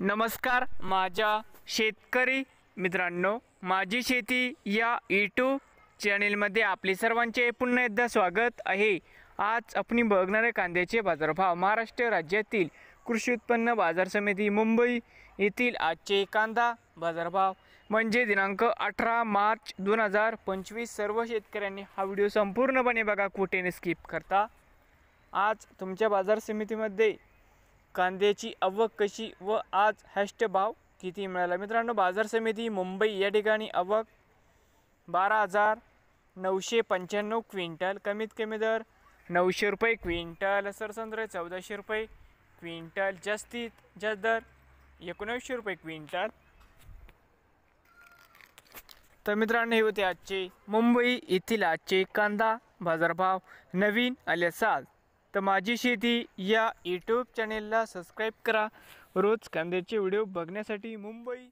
नमस्कार माझ्या शेतकरी मित्रांनो, माझी शेती या यूट्यूब चॅनेलमध्ये आपले सर्वांचे पुन्हा एकदा स्वागत आहे। आज आपण बघणार आहे कांद्याचे बाजारभाव। महाराष्ट्र राज्यातील कृषी उत्पन्न बाजार समिती मुंबई येथील आजचे कांदा बाजारभाव म्हणजे दिनांक 18 मार्च 2025। सर्व शेतकऱ्यांनी हा व्हिडिओ संपूर्णपणे बघा, कुठेही स्किप करता। आज तुमच्या बाजार समितीमध्ये कांद्याची आवक कशी व आज हॅस्ट भाव किती मिळाला। मित्रांनो, बाजार समिती मुंबई या ठिकाणी आवक 12,995 क्विंटल, कमीत कमी दर 900 रुपये क्विंटल, सरसंद्र 1400 रुपये क्विंटल, जास्तीत जास्त दर 1900 रुपये क्विंटल। तर मित्रांनो, हे होते आजचे मुंबई येथील आजचे कांदा बाजारभाव। नवीन आले असाल तर माझी शेती या यूट्यूब चॅनेलला सबस्क्राईब करा रोज कांद्याचे व्हिडिओ बघण्यासाठी। मुंबई